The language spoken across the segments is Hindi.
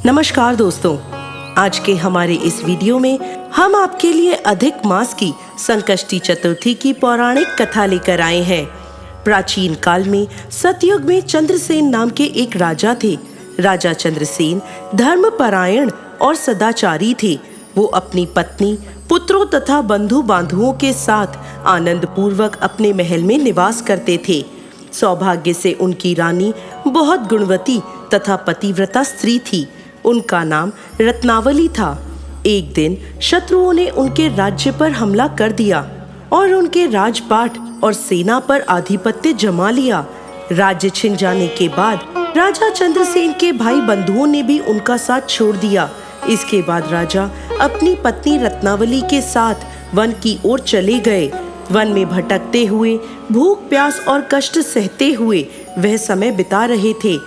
नमस्कार दोस्तों, आज के हमारे इस वीडियो में हम आपके लिए अधिक मास की संकष्टी चतुर्थी की पौराणिक कथा लेकर आए हैं। प्राचीन काल में सतयुग में चंद्रसेन नाम के एक राजा थे। राजा चंद्रसेन धर्मपरायण और सदाचारी थे। वो अपनी पत्नी, पुत्रों तथा बंधु बांधुओं के साथ आनंद पूर्वक अपने महल में निवास करते थे। सौभाग्य से उनकी रानी बहुत गुणवती तथा पतिव्रता स्त्री थी। उनका नाम रत्नावली था। एक दिन शत्रुओं ने उनके राज्य पर हमला कर दिया और उनके राजपाट और सेना पर आधिपत्य जमा लिया। राज्य छिन जाने के बाद राजा चंद्रसेन के भाई बंधुओं ने भी उनका साथ छोड़ दिया। इसके बाद राजा अपनी पत्नी रत्नावली के साथ वन की ओर चले गए। वन में भटकते हुए, भूख प्यास और कष्ट सहते हुए वह समय बिता रहे थे।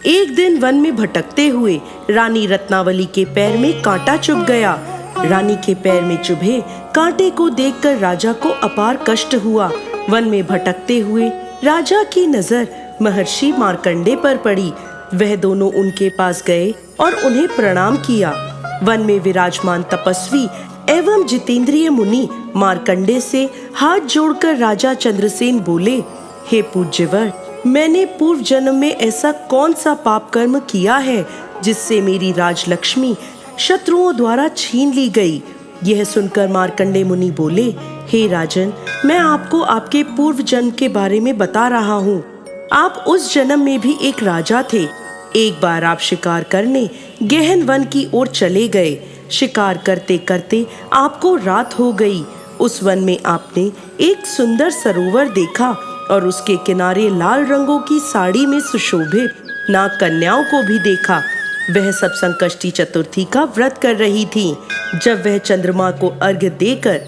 एक दिन वन में भटकते हुए रानी रत्नावली के पैर में कांटा चुभ गया। रानी के पैर में चुभे कांटे को देखकर राजा को अपार कष्ट हुआ। वन में भटकते हुए राजा की नजर महर्षि मार्कंडे पर पड़ी। वह दोनों उनके पास गए और उन्हें प्रणाम किया। वन में विराजमान तपस्वी एवं जितेंद्रिय मुनि मार्कंडे से हाथ जोड़कर राजा चंद्रसेन बोले, हे पूज्यवर, मैंने पूर्व जन्म में ऐसा कौन सा पाप कर्म किया है जिससे मेरी राजलक्ष्मी शत्रुओं द्वारा छीन ली गई। यह सुनकर मार्कंडे मुनि बोले, हे राजन, मैं आपको आपके पूर्व जन्म के बारे में बता रहा हूँ। आप उस जन्म में भी एक राजा थे। एक बार आप शिकार करने गहन वन की ओर चले गए। शिकार करते करते आपको रात हो गई। उस वन में आपने एक सुंदर सरोवर देखा और उसके किनारे लाल रंगों की साड़ी में सुशोभित नाग कन्याओं को भी देखा। वह सब संकष्टी चतुर्थी का व्रत कर रही थीं। जब वह चंद्रमा को अर्घ्य देकर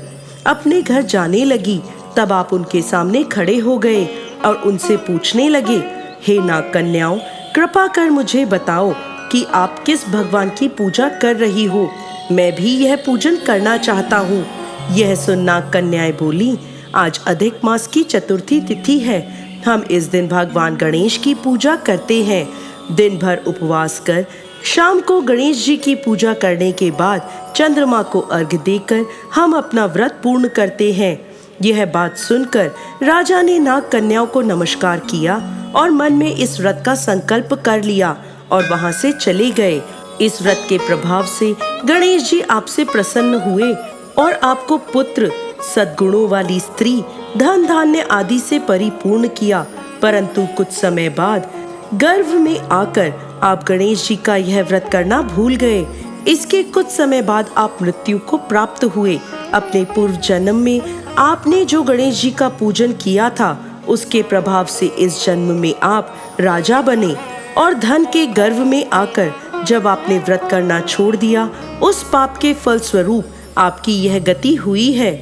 अपने घर जाने लगी, तब आप उनके सामने खड़े हो गए और उनसे पूछने लगे, हे नाग कन्याओं, कृपा कर मुझे बताओ कि आप किस भगवान की पूजा कर रही हो। मैं भी यह पूजन करना चाहता हूँ। यह सुन नाग कन्याएं बोली, आज अधिक मास की चतुर्थी तिथि है। हम इस दिन भगवान गणेश की पूजा करते हैं। दिन भर उपवास कर शाम को गणेश जी की पूजा करने के बाद चंद्रमा को अर्घ्य देकर हम अपना व्रत पूर्ण करते हैं। यह बात सुनकर राजा ने नाग कन्याओं को नमस्कार किया और मन में इस व्रत का संकल्प कर लिया और वहां से चले गए। इस व्रत के प्रभाव से गणेश जी आपसे प्रसन्न हुए और आपको पुत्र, सद्गुणों वाली स्त्री, धन धान्य आदि से परिपूर्ण किया। परंतु कुछ समय बाद गर्भ में आकर आप गणेश जी का यह व्रत करना भूल गए। इसके कुछ समय बाद आप मृत्यु को प्राप्त हुए। अपने पूर्व जन्म में आपने जो गणेश जी का पूजन किया था, उसके प्रभाव से इस जन्म में आप राजा बने और धन के गर्भ में आकर जब आपने व्रत करना छोड़ दिया, उस पाप के फल स्वरूप आपकी यह गति हुई है।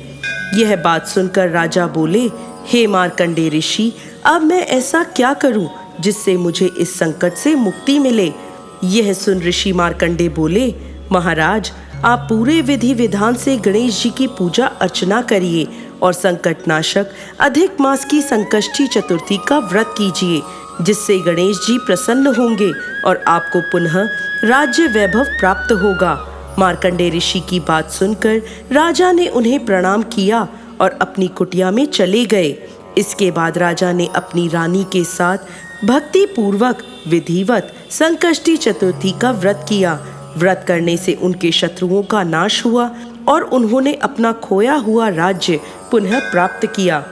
यह बात सुनकर राजा बोले, हे मार्कंडे ऋषि, अब मैं ऐसा क्या करूं जिससे मुझे इस संकट से मुक्ति मिले। यह सुन ऋषि मार्कंडे बोले, महाराज, आप पूरे विधि विधान से गणेश जी की पूजा अर्चना करिए और संकट नाशक अधिक मास की संकष्टी चतुर्थी का व्रत कीजिए, जिससे गणेश जी प्रसन्न होंगे और आपको पुनः राज्य वैभव प्राप्त होगा। मार्कंडे ऋषि की बात सुनकर राजा ने उन्हें प्रणाम किया और अपनी कुटिया में चले गए। इसके बाद राजा ने अपनी रानी के साथ भक्ति पूर्वक विधिवत संकष्टी चतुर्थी का व्रत किया। व्रत करने से उनके शत्रुओं का नाश हुआ और उन्होंने अपना खोया हुआ राज्य पुनः प्राप्त किया।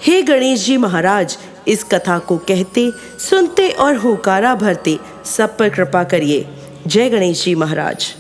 हे गणेश जी महाराज, इस कथा को कहते, सुनते और होकारा भरते सब पर कृपा करिए। जय गणेश जी महाराज।